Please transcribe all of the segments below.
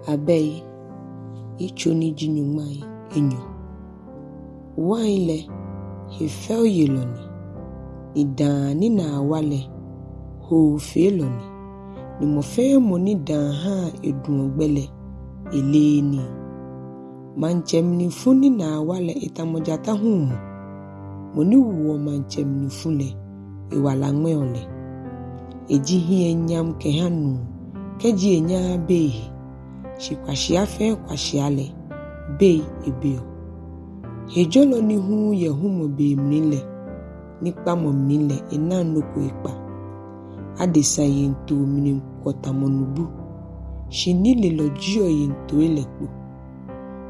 Abɛi ichoni jinyumai enyo. Waile hefel yeloni. Idani na wale ho feloni. Ni mofe moni dan ha edungbele eleni. Manchemni funi na wale itamojata humu. Moni wuo manchemni fule iwala ngweole. Ejihi enyam kehanu keji enya behi. Shikwashi afe kwashi ale bei ebeo. Hejolo ni hu ye humo be mnile. Nikpa mo mnile ena noko ikpa. Adesa yento mnim kwota monubu. Shinile lojio yento elekpo.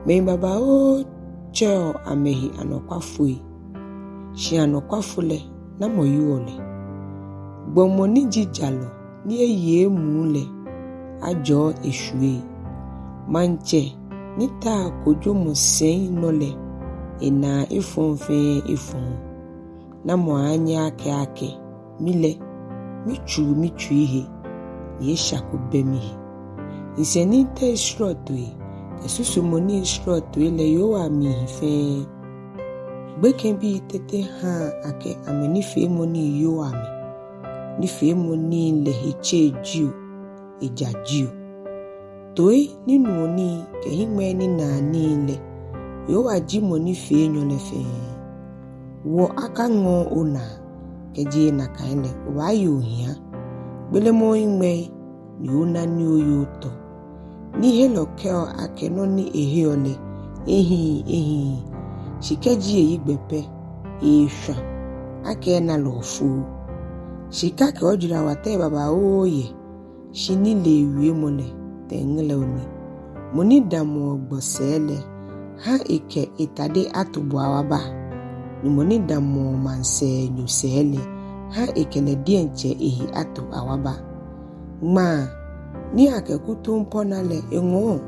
Me baba o cheo amehi anokwafui. Shi anokwafule na moyuole. Gbomoni jijalo ni eye mule. Ajo eshue. Manche nita kojo mo sen nole. Ena ifonfe ifon. Na mo anya ake mile michu ihe yesha kubemihi. Insenita ishrotwe kesusu moni ishrotwe le yowa mihi fe. Beken bi tete ha ake amenife moni yowa mi. Nife moni le hiche jiu eja jiu. Toi ninu oni kehime ni na nile yowa ji moni fe nyone fe. Wo aka ngo ona keje na kaile wayo hia. Bele mo inwe ni ona ni oyoto. Ni helo keo akeno ni eheole. Ehi. Shikeji eyigbepe. Esha. Ake na lofu. Shikake ojira wate baba oye. Shinile ewie mole. Tengle oni. Moni damo gbosele. Ha ike itade atubwa waba. Ni moni damo manse nyusele. Ha ike ne dienche ehi atu awaba. Ma ni ake kutumpo nale engo.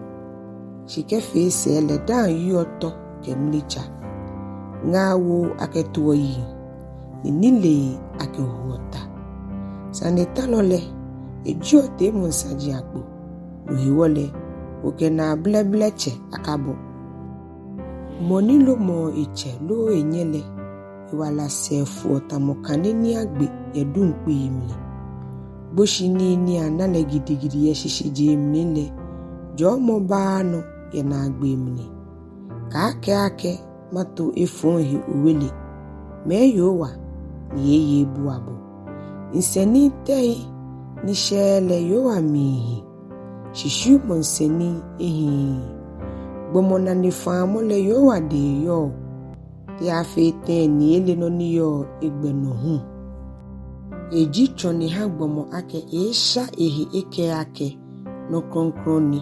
Shike fesele dan yoto kemlicha. Nga wo ake tuoyi. Ni nile ake huota. Sanetalole ejiote monsaji akbo. Uhiwole oke na blebleche akabo. Monilo mo iche lo enyele. Iwala sefu otamokane ni agbe yedunpe imli. Boshi ni anale gidigidi yeshishije imlile. Jo mo baano yena agbe imli. Ake mato efonhi uwele. Meyowa ni yeye buabo. Inseni tei ni shele yowa mihi. Shishu monseni ehi. Gbomona ni famole yowa de yo. Te afete ni ele no ni yo egbeno hu. Eji choni ha gbomo ake esha ehi eke ake no konkroni.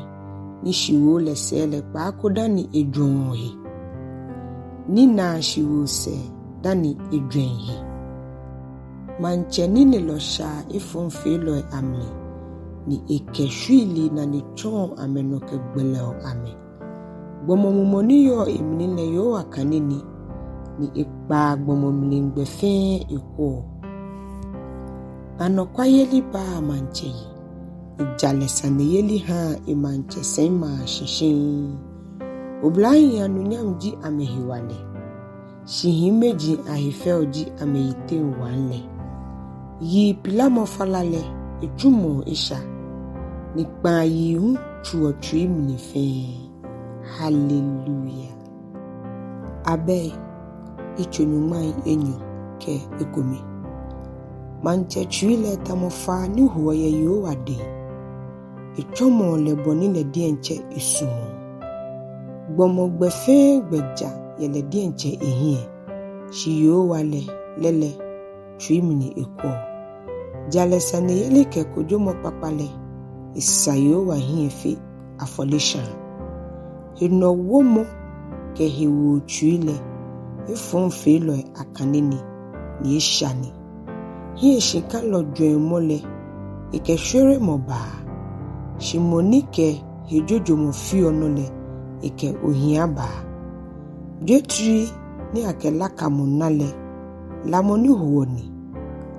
Ni shiwo lesele pa akoda ni edwonhi. Ni na shiwo se dani edwenhi. Manche ni lo sha ifonfe lo amle. Ni eke shwili na ni chon amenoke gbeleo ame. Gbomo mumoni yo imnile yo wakanini. Ni ikpa gbomo mlingbe fe iko. Anokwa yeli ba manche yi. Ijale sane yeli ha imanche sema shishin. Oblayi anunyamji amehiwale. Shihimeji ahifeoji ameyite wanle. Yi pilamo falale ejumo isha. Nikpa yi hu chuotri mnife. Hallelujah. Abɛi ichonyumai enyo ke ekome. Manche chwile tamofa ni huwa ye yowa de. Ichomo le boni le dienche isumo. Gbomo gbefe gbeja ye le dienche ehie. Shi yowa lele chwimini ekwo. Jale sane yele ke kojomo papale. Isa yowa hie fe afolishan. Hino womo ke hewo chwile. Ifon felo akanini ni eshani. Hie shikalo jwe mole. Ike shere moba. Shimonike hejojo mofio nole. Ike ohiaba. Jetri ni ake laka monale. Lamoni huoni.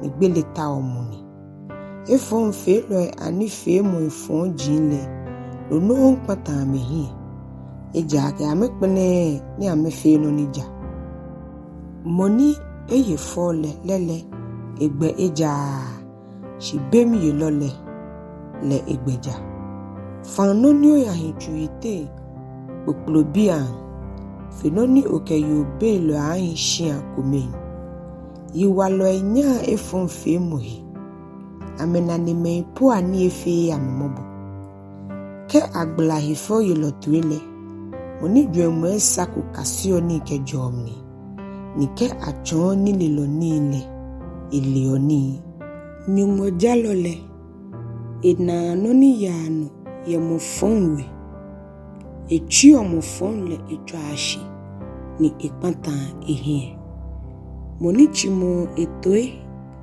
Nigbele ta omoni. Ifon felo anife mo ifon jinle. Lono pata me hi. Eja ke amekpene ni amefe no nija. Moni eye fole lele egbe eja. Shi bemi ye lole le egbeja. Fanoni o ya hinchuite Boklobia Fenoni oke yo be lo ayin shia komen. Yiwalo enya efon fe mohi. Amena ni me po ani efe amemobo. Ke agbla hifo yelo tuele. Moni dwemu esako kasio ni ke jomni. Ni ke achon ni liloni le. Ilioni. Nyumo jalole. Ina noni yano ya mofonwe. Echi omofon le etwashi ni ekpatan ehie. Moni chimo etoe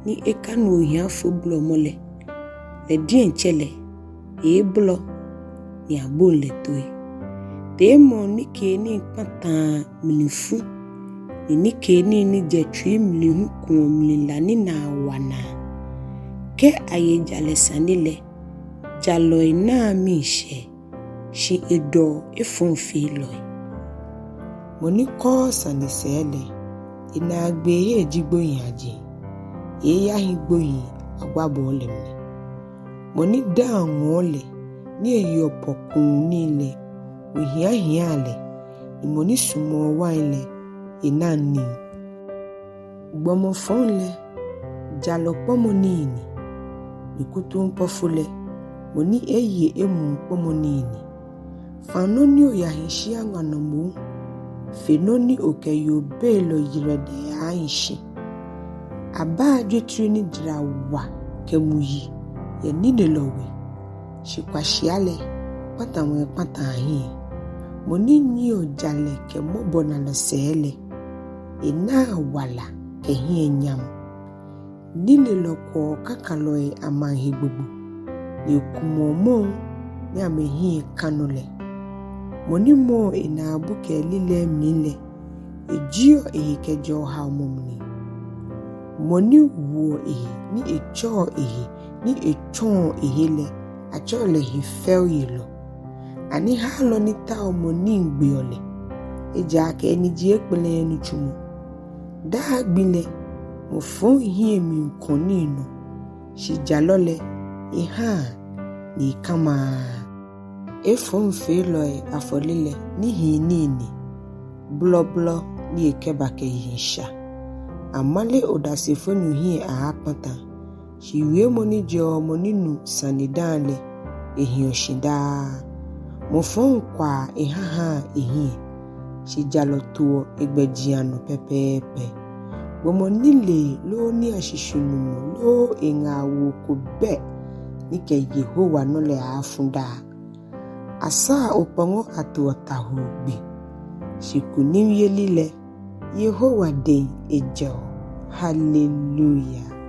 ni ekanu hiafo blo mole. Le dienchele blo ni abon le toe. De mo ni ke ni ekpatan milifu ni ke ni jetwi milihu kun milani na wana. Ke ayejale sanile jalo ina mishe. Shi edo efon filoi. Moni ko sanisele. Ina agbeye ejigbo yaji. Eya higbo yi agbabo olemne. Moni da ngole. Ni eyo pokun nile. Wihia le. Ni moni sumo waile. Ina ni. Gbomo fonle. Jalo pomo nini. Nikutu mpofule. Moni eye emu pomo nini. Fanoni o yahishia nganomu. Fenoni oke yo belo yirede aishi. Aba jetri ni drawa kemuyi. Ye nide lowe. Shikwashiale. Pata mwe pata ahi. Moni nyo jale ke mobona na seele. Ina wala ke hie nyam. Nile loko kakaloe amahi bubu. Ni kumomo ni amehi kanole. Moni mo ina buke lile mile. Ejio kejo ha momni. Moni wo ni echo ni echon le. Acho le hifel yelo. Ani halo ni tao moni ngbiole. Eja ke ni jie kpele ni chumo. Da gbile mofon hie mi nkonino. Shijalole iha ni kama efon feloi afolile ni hinini. Blo ni ekebake hinsha. Amale odasefonu hie ahapata. Shiwe moni jo moninu sanidale ehioshida. Mofon kwa ehaha ehie. Shijalotuo egbejiano pepepe. Gomonile lo ni ashishunu lo inga wukobe. Nike Yehowa nole afunda. Asa opango atuota hubi. Shikunim yelile. Yehowa de ejo. Hallelujah.